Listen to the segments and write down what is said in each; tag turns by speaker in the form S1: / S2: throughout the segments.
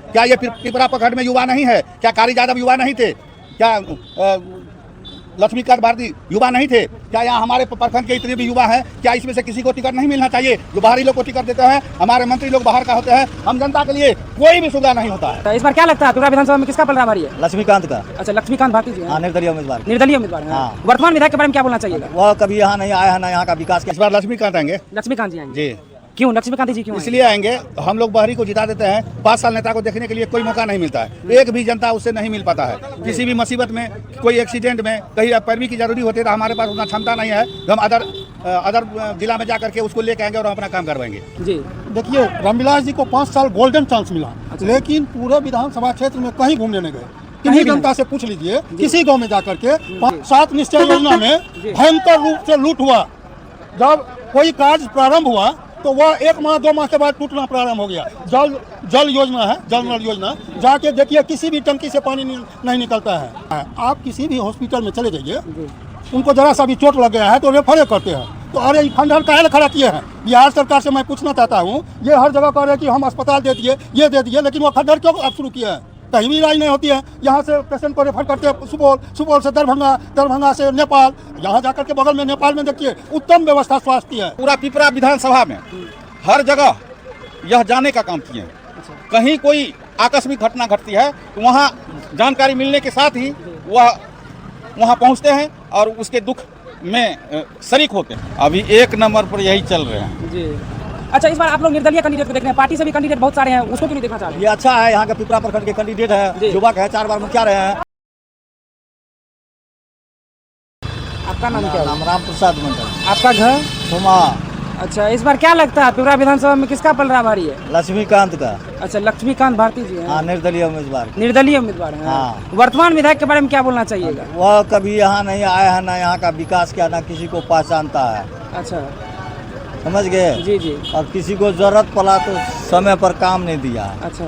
S1: क्या ये पिपरा प्रखंड में युवा नहीं है? क्या कारी यादव युवा नहीं थे? क्या लक्ष्मीकांत भारती युवा नहीं थे? क्या यहाँ हमारे प्रखंड के इतने भी युवा हैं? क्या इसमें से किसी को टिकट नहीं मिलना चाहिए? जो बाहरी लोग को टिकट देते हैं, हमारे मंत्री लोग बाहर का होते हैं, हम जनता के लिए कोई भी सुविधा नहीं होता है।
S2: तो इस बार क्या लगता है पिपरा विधानसभा में किसका पलड़ा भारी है?
S3: लक्ष्मीकांत का।
S2: अच्छा, लक्ष्मीकांत भारती जी।
S3: हाँ, निर्दलीय उम्मीदवार।
S2: निर्दलीय उम्मीदवार है।
S3: हाँ।
S2: वर्तमान विधायक के बारे में क्या बोलना चाहिए?
S3: वह कभी यहाँ नहीं आया है, ना यहाँ का विकास
S1: इस बार लक्ष्मीकांत आएंगे।
S2: लक्ष्मीकांत जी आएंगे?
S1: जी।
S2: क्यों लक्ष्मीकांत जी क्यों
S1: इसलिए आएंगे, हम लोग बाहरी को जिता देते हैं। 5 साल नेता को देखने के लिए कोई मौका नहीं मिलता है, एक भी जनता उससे नहीं मिल पाता है। किसी भी मुसीबत में, कोई एक्सीडेंट में, कहीं पैरवी की जरूरी होती है तो हमारे पास उतना क्षमता नहीं है, हम अदर जिला में जा करके उसको लेके आएंगे और हम अपना काम करवाएंगे।
S2: जी
S4: देखिए, रामविलास जी को 5 साल गोल्डन चांस मिला, लेकिन पूरे विधानसभा क्षेत्र में कहीं घूमने नहीं गए। किसी जनता से पूछ लीजिए, किसी गांव में जाकर के 7 निश्चय योजना में भयंकर रूप से लूट हुआ। जब कोई कार्य प्रारंभ हुआ तो वह 1 माह 2 माह के बाद टूटना प्रारंभ हो गया। जल योजना है, जल नल योजना, जाके देखिए किसी भी टंकी से पानी नहीं निकलता है। आप किसी भी हॉस्पिटल में चले जाइए, उनको जरा सा भी चोट लग गया है तो रेफर करते हैं। तो अरे खंडहर काहे खड़ा किए हैं? बिहार सरकार से मैं पूछना चाहता हूँ, ये हर जगह कह रहे हैं कि हम अस्पताल दे दिए, ये दे दिए, लेकिन वो खंडहर क्यों अब शुरू किया है? कहीं भी इलाज नहीं होती है। यहाँ से पेशेंट को रेफर करते हैं सुपौल, सुपौल से दरभंगा, दरभंगा से नेपाल, यहाँ जाकर के बगल में नेपाल में देखिए उत्तम व्यवस्था स्वास्थ्य है।
S1: पूरा पिपरा विधानसभा में हर जगह यह जाने का काम किए हैं। कहीं कोई आकस्मिक घटना घटती है तो वहाँ जानकारी मिलने के साथ ही वह वहाँ पहुँचते हैं और उसके दुख में शरीक होते हैं। अभी 1 नंबर पर यही चल रहे हैं
S2: जी। अच्छा, इस बार आप लोग निर्दलीय कैंडिडेट को देख रहे हैं, पार्टी से भी कैंडिडेट बहुत सारे हैं, उसको क्यों नहीं देखना चाह रहे?
S3: ये अच्छा है, यहाँ के पिपरा प्रखंड के कैंडिडेट है, युवक है, 4 बार मुखिया रहे हैं।
S2: आपका नाम क्या है?
S3: नाम राम प्रसाद मंडल।
S2: आपका घर?
S3: सोमा।
S2: अच्छा, इस बार क्या लगता है पिपरा विधानसभा में किसका पलड़ा भारी है?
S3: लक्ष्मीकांत का।
S2: अच्छा, लक्ष्मीकांत भारती जी हैं।
S3: हाँ, निर्दलीय उम्मीदवार।
S2: निर्दलीय उम्मीदवार हैं।
S3: हाँ।
S2: वर्तमान विधायक के बारे में क्या बोलना चाहिएगा?
S3: वह कभी यहाँ नहीं आया है, ना यहाँ का विकास किया, ना किसी को पहचानता है।
S2: अच्छा,
S3: समझ गए?
S2: जी जी।
S3: और किसी को जरूरत पड़ा तो समय पर काम नहीं दिया,
S2: अच्छा,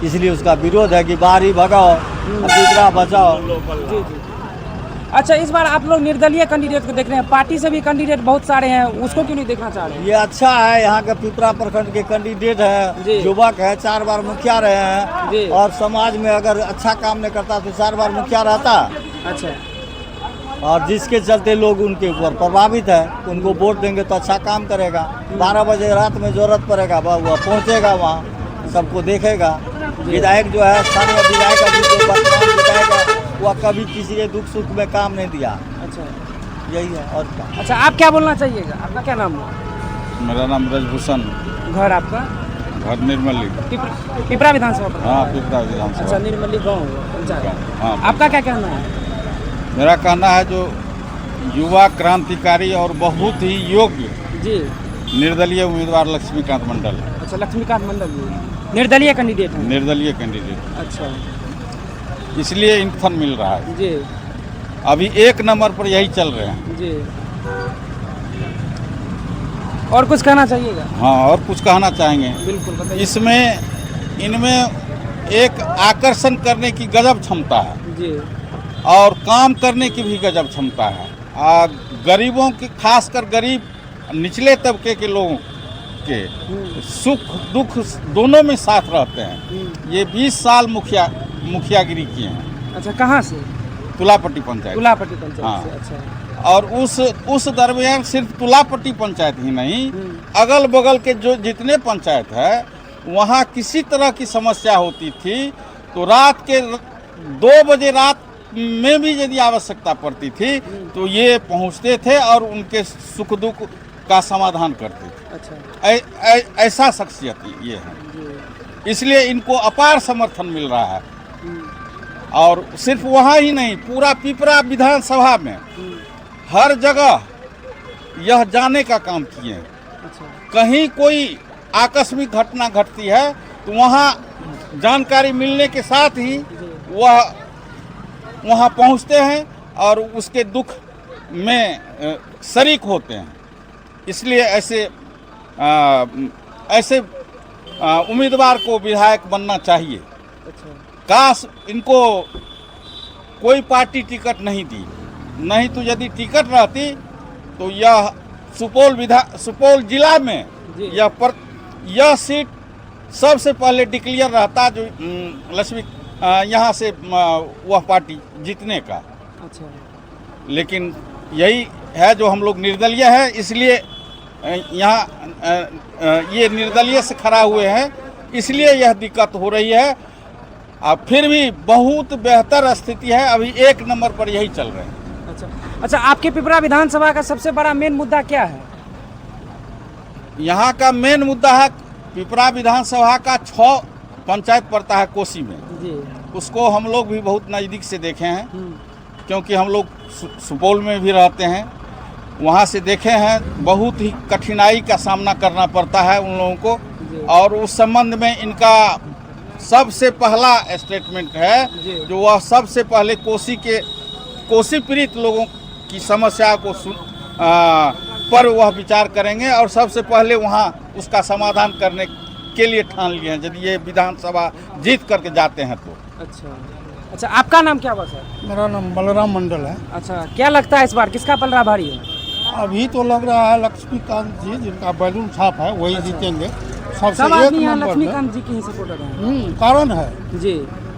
S3: इसलिए उसका विरोध है कि बाहरी भगाओ, पिपरा बचाओ।
S2: जी जी। अच्छा, इस बार आप लोग निर्दलीय कैंडिडेट को देख रहे हैं, पार्टी से भी कैंडिडेट बहुत सारे हैं, उसको क्यों नहीं देखना चाह रहे?
S3: ये अच्छा है, यहाँ के पिपरा प्रखंड के कैंडिडेट है, युवक है, 4 बार मुखिया रहे हैं, और समाज में अगर अच्छा काम नहीं करता तो 4 बार मुखिया रहता।
S2: अच्छा,
S3: और जिसके चलते लोग उनके ऊपर प्रभावित है, उनको वोट देंगे तो अच्छा काम करेगा। 12 बजे रात में जरूरत पड़ेगा वह पहुँचेगा वहाँ, सबको देखेगा। विधायक जो है, स्थानीय विधायक अभी जो वर्तमान विधायक है, वह कभी किसी के दुख सुख में काम नहीं दिया।
S2: अच्छा,
S3: यही है और क्या।
S2: अच्छा, आप क्या बोलना चाहिएगा? आपका क्या नाम है?
S1: मेरा नाम ब्रजभूषण।
S2: घर आपका?
S1: घर निर्मली।
S2: पिपरा विधानसभा?
S1: हाँ, पिपरा विधानसभा।
S2: अच्छा, निर्मली गाँव पंचायत।
S1: हाँ।
S2: आपका क्या कहना है?
S1: मेरा कहना है जो युवा क्रांतिकारी और बहुत ही योग्य
S2: जी
S1: निर्दलीय उम्मीदवार लक्ष्मीकांत मंडल।
S2: अच्छा, लक्ष्मीकांत मंडल जी निर्दलीय कैंडिडेट हैं?
S1: निर्दलीय कैंडिडेट,
S2: अच्छा,
S1: इसलिए इन्फन मिल रहा है।
S2: जी।
S1: अभी 1 नंबर पर यही चल रहे हैं।
S2: जी। और कुछ कहना चाहिएगा?
S1: हाँ, और कुछ कहना चाहेंगे।
S2: बिल्कुल, बताइए।
S1: इनमें एक आकर्षण करने की गजब क्षमता है
S2: जी,
S1: और काम करने की भी गजब क्षमता है। गरीबों की, खासकर गरीब निचले तबके के लोगों के सुख दुख दोनों में साथ रहते हैं। ये 20 साल मुखियागिरी किए हैं।
S2: अच्छा, कहाँ से?
S1: तुलापट्टी पंचायत।
S2: तुलापट्टी पंचायत
S1: हाँ।
S2: से। अच्छा,
S1: और उस दरमियान सिर्फ तुलापट्टी पंचायत ही नहीं, अगल बगल के जो जितने पंचायत है वहाँ किसी तरह की समस्या होती थी तो रात के 2 बजे रात में भी यदि आवश्यकता पड़ती थी तो ये पहुँचते थे और उनके सुख दुख का समाधान करते थे।
S2: अच्छा,
S1: ऐसा शख्सियत ये है, इसलिए इनको अपार समर्थन मिल रहा है। और सिर्फ वहाँ ही नहीं, पूरा पिपरा विधानसभा में हर जगह यह जाने का काम किए हैं।
S2: अच्छा,
S1: कहीं कोई आकस्मिक घटना घटती है तो वहाँ जानकारी मिलने के साथ ही वह वहाँ पहुँचते हैं और उसके दुख में शरीक होते हैं। इसलिए ऐसे उम्मीदवार को विधायक बनना चाहिए।
S2: अच्छा,
S1: काश इनको कोई पार्टी टिकट नहीं दी, नहीं तो यदि टिकट रहती तो यह सुपौल जिला में यह सीट सबसे पहले डिक्लेयर रहता जो लक्ष्मी यहाँ से वह पार्टी जीतने का।
S2: अच्छा,
S1: लेकिन यही है जो हम लोग निर्दलीय है, इसलिए यहाँ ये निर्दलीय से खड़ा हुए हैं, इसलिए यह दिक्कत हो रही है। अब फिर भी बहुत बेहतर स्थिति है, अभी 1 नंबर पर यही चल रहे हैं।
S2: अच्छा, अच्छा, आपके पिपरा विधानसभा का सबसे बड़ा मेन मुद्दा क्या है?
S1: यहाँ का मेन मुद्दा है पिपरा विधानसभा का 6 पंचायत पड़ता है कोसी में,
S2: जी।
S1: उसको हम लोग भी बहुत नज़दीक से देखे हैं, क्योंकि हम लोग सुपौल में भी रहते हैं, वहाँ से देखे हैं। बहुत ही कठिनाई का सामना करना पड़ता है उन लोगों को, और उस संबंध में इनका सबसे पहला स्टेटमेंट है जो वह सबसे पहले कोसी पीड़ित लोगों की समस्या को पर वह विचार करेंगे, और सबसे पहले वहाँ उसका समाधान करने के लिए ठान लिए हैं, यदि ये विधानसभा जीत करके जाते हैं तो।
S2: अच्छा, अच्छा, आपका नाम क्या हुआ सर?
S4: मेरा नाम बलराम मंडल है।
S2: अच्छा, क्या लगता है इस बार किसका पलड़ा भारी है?
S4: अभी तो लग रहा है लक्ष्मीकांत जी, जिनका बैलून छाप है वही जीतेंगे
S2: सब
S4: सबसे एक
S2: आदमी यहाँ
S4: नंबर में।
S2: लक्ष्मीकांत जी की ही सपोर्टर हैं।
S4: कारण है,
S2: जी।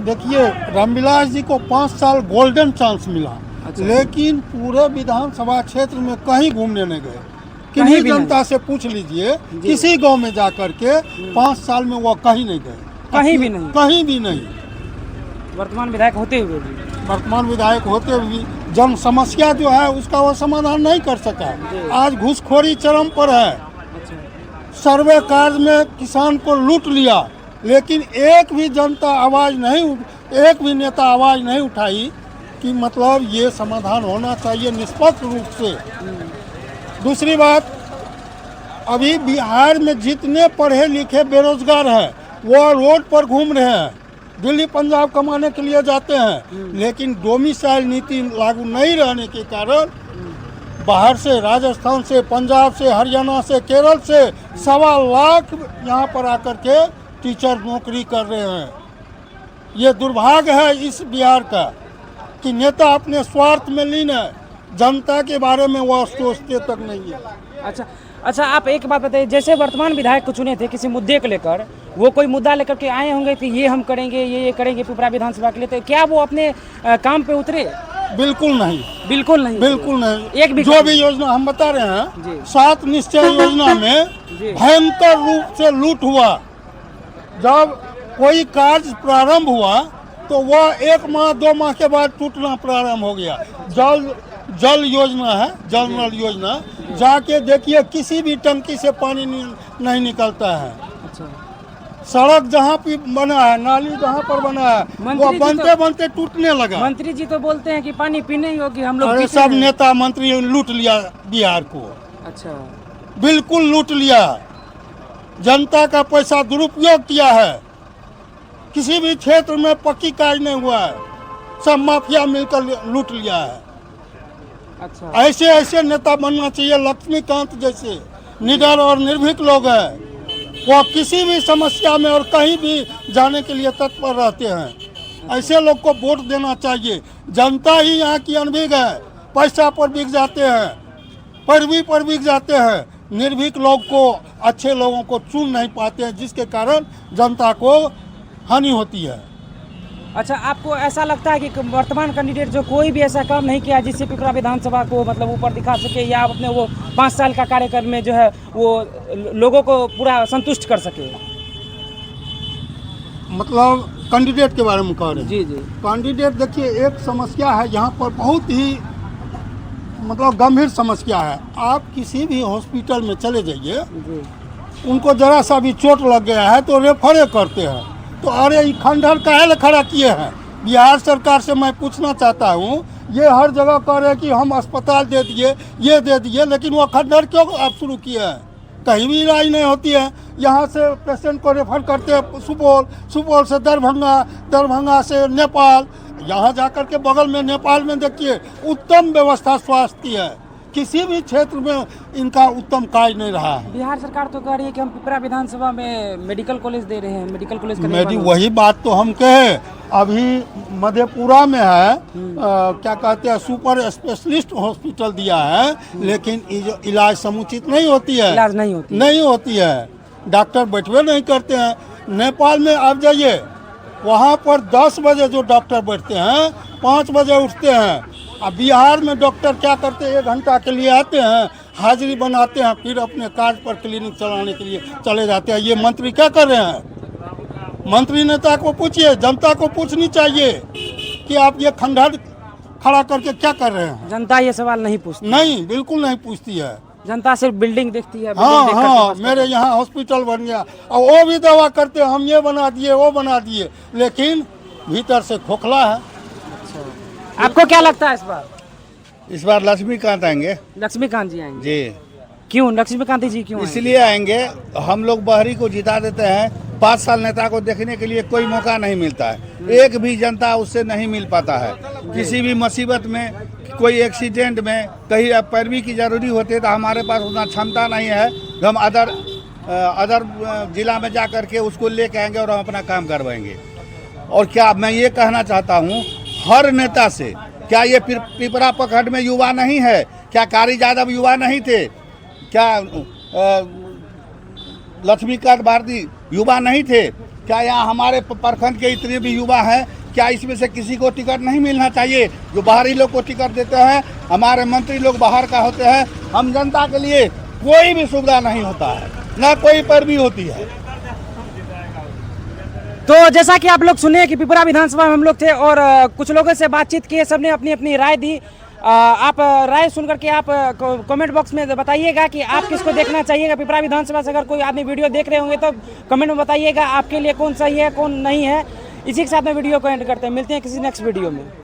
S4: देखिए रामविलास जी को 5 साल गोल्डन चांस मिला,
S2: अच्छा।
S4: लेकिन पूरे विधानसभा क्षेत्र में कहीं घूमने नहीं गए।
S2: कहीं
S4: किन्हीं
S2: भी
S4: जनता से पूछ लीजिए, किसी गांव में जा करके 5 साल में वो कहीं नहीं गए,
S2: कहीं भी नहीं?
S4: कहीं भी नहीं।
S2: वर्तमान विधायक होते हुए भी?
S4: वर्तमान विधायक होते हुए जन समस्या जो है उसका वो समाधान नहीं कर सका। आज घूसखोरी चरम पर है।
S2: अच्छा,
S4: सर्वे कार्य में किसान को लूट लिया, लेकिन एक भी जनता आवाज़ नहीं, एक भी नेता आवाज़ नहीं उठाई कि मतलब ये समाधान होना चाहिए निष्पक्ष रूप से। दूसरी बात, अभी बिहार में जितने पढ़े लिखे बेरोजगार हैं वो रोड पर घूम रहे हैं, दिल्ली पंजाब कमाने के लिए जाते हैं, लेकिन डोमिसाइल नीति लागू नहीं रहने के कारण बाहर से, राजस्थान से, पंजाब से, हरियाणा से, केरल से 1.25 लाख यहाँ पर आकर के टीचर नौकरी कर रहे हैं। ये दुर्भाग्य है इस बिहार का कि नेता अपने स्वार्थ में लीन है, जनता के बारे में वो सोचते तक नहीं है।
S2: अच्छा, अच्छा, आप एक बात बताइए, जैसे वर्तमान विधायक को चुने थे किसी मुद्दे को लेकर, वो कोई मुद्दा लेकर के आए होंगे कि ये हम करेंगे, ये करेंगे पिपरा विधानसभा के लिए, तो क्या वो अपने काम पे उतरे?
S4: बिल्कुल नहीं,
S2: बिल्कुल नहीं,
S4: बिल्कुल नहीं।
S2: एक भी
S4: जो भी योजना हम बता रहे
S2: जी।
S4: हैं, 7 निश्चय योजना में
S2: जी।
S4: भयंकर रूप से लूट हुआ। जब कोई कार्य प्रारंभ हुआ तो वह 1 माह 2 माह के बाद टूटना प्रारंभ हो गया। जल योजना है, जल नल योजना, जाके देखिए किसी भी टंकी से पानी नहीं निकलता है।
S2: अच्छा,
S4: सड़क जहाँ पे बना है, नाली जहाँ पर बना है, वो बनते बनते टूटने लगा।
S2: मंत्री जी तो बोलते हैं कि पानी पीने ही होगी, हम लोग
S4: अरे
S2: पीते
S4: सब
S2: हैं।
S4: नेता मंत्री लूट लिया बिहार को,
S2: अच्छा,
S4: बिल्कुल लूट लिया। जनता का पैसा दुरुपयोग किया है। किसी भी क्षेत्र में पक्की कार्य नहीं हुआ है, सब माफिया मिलकर लूट लिया है।
S2: अच्छा,
S4: ऐसे ऐसे नेता बनना चाहिए, लक्ष्मीकांत जैसे निडर और निर्भीक लोग हैं। वो किसी भी समस्या में और कहीं भी जाने के लिए तत्पर रहते हैं। ऐसे लोग को वोट देना चाहिए। जनता ही यहाँ की अनभिज्ञ है, पैसा पर बिक जाते हैं, पैरवी पर बिक जाते हैं। निर्भीक लोग को, अच्छे लोगों को चुन नहीं पाते हैं, जिसके कारण जनता को हानि होती है।
S2: अच्छा, आपको ऐसा लगता है कि वर्तमान कैंडिडेट जो कोई भी ऐसा काम नहीं किया जिससे पिपरा विधानसभा को मतलब ऊपर दिखा सके, या अपने वो 5 साल का कार्यकाल में जो है वो लोगों को पूरा संतुष्ट कर सके?
S4: मतलब कैंडिडेट के बारे में कह रहे हैं।
S2: जी, जी।
S4: कैंडिडेट देखिए, एक समस्या है यहाँ पर, बहुत ही मतलब गंभीर समस्या है। आप किसी भी हॉस्पिटल में चले जाइए,
S2: जी।
S4: उनको जरा सा भी चोट लग गया है तो रेफर करते हैं। तो अरे ये खंडहर काहे खड़ा किए हैं? बिहार सरकार से मैं पूछना चाहता हूँ, ये हर जगह कह रहे हैं कि हम अस्पताल दे दिए, ये दे दिए, लेकिन वो खंडहर क्यों आप शुरू किए हैं? कहीं भी इलाज नहीं होती है। यहाँ से पेशेंट को रेफर करते हैं सुपौल, सुपौल से दरभंगा, दरभंगा से नेपाल, यहाँ जाकर के बगल में नेपाल में देखिए उत्तम व्यवस्था स्वास्थ्य की है। किसी भी क्षेत्र में इनका उत्तम कार्य नहीं रहा है।
S2: बिहार सरकार तो कह रही है कि हम पिपरा विधानसभा में मेडिकल कॉलेज दे रहे हैं, मेडिकल कॉलेज का
S4: मेरी
S2: निर्माण
S4: वही बात तो हम कहे, अभी मधेपुरा में है क्या कहते हैं, सुपर स्पेशलिस्ट हॉस्पिटल दिया है, लेकिन इलाज समुचित नहीं होती है,
S2: इलाज नहीं होती है।
S4: नहीं होती है। डॉक्टर बैठवे नहीं करते हैं। नेपाल में आप जाइए, वहाँ पर 10 बजे जो डॉक्टर बैठते हैं 5 बजे उठते हैं। अब बिहार में डॉक्टर क्या करते हैं, 1 घंटा के लिए आते हैं, हाजिरी बनाते हैं, फिर अपने कार्ड पर क्लिनिक चलाने के लिए चले जाते हैं। ये मंत्री क्या कर रहे हैं? मंत्री नेता को पूछिए, जनता को पूछनी चाहिए कि आप ये खंडहर खड़ा करके क्या कर रहे हैं।
S2: जनता ये सवाल नहीं पूछती,
S4: नहीं, बिल्कुल नहीं पूछती है।
S2: जनता सिर्फ बिल्डिंग देखती है।
S4: हाँ
S2: बिल्डिंग देख करके
S4: हाँ,
S2: बस
S4: मेरे यहाँ हॉस्पिटल बन गया और वो भी दवा करते हैं, हम ये बना दिए वो बना दिए, लेकिन भीतर से खोखला है।
S2: आपको क्या लगता है इस बार?
S5: इस बार लक्ष्मीकांत आएंगे
S2: लक्ष्मीकांत जी आएंगे?
S5: जी।
S2: क्यों लक्ष्मीकांत जी क्यों आएंगे?
S5: इसलिए आएंगे, हम लोग बाहरी को जिता देते हैं, 5 साल नेता को देखने के लिए कोई मौका नहीं मिलता है, एक भी जनता उससे नहीं मिल पाता है। किसी भी मुसीबत में, कोई एक्सीडेंट में, कहीं पैरवी की जरूरी होती है तो हमारे पास उतना क्षमता नहीं है, हम अदर जिला में जा करके उसको लेके आएंगे और हम अपना काम करवाएंगे। और क्या मैं ये कहना चाहता हूँ हर नेता से, क्या ये पिपरा पखट में युवा नहीं है? क्या कारी यादव युवा नहीं थे? क्या लक्ष्मीकांत भारती युवा नहीं थे? क्या यहाँ हमारे प्रखंड के इतने भी युवा हैं? क्या इसमें से किसी को टिकट नहीं मिलना चाहिए? जो बाहरी लोग को टिकट देते हैं, हमारे मंत्री लोग बाहर का होते हैं, हम जनता के लिए कोई भी सुविधा नहीं होता है, ना कोई पैरवी होती है।
S2: तो जैसा कि आप लोग सुने कि पिपरा विधानसभा में हम लोग थे और कुछ लोगों से बातचीत किए, सबने अपनी अपनी राय दी। आप राय सुन करके आप कमेंट बॉक्स में बताइएगा कि आप किसको देखना चाहिएगा पिपरा विधानसभा से। अगर कोई आदमी वीडियो देख रहे होंगे तो कमेंट में बताइएगा आपके लिए कौन सही है कौन नहीं है। इसी के साथ में वीडियो को एंड करते हैं, मिलते हैं किसी नेक्स्ट वीडियो में।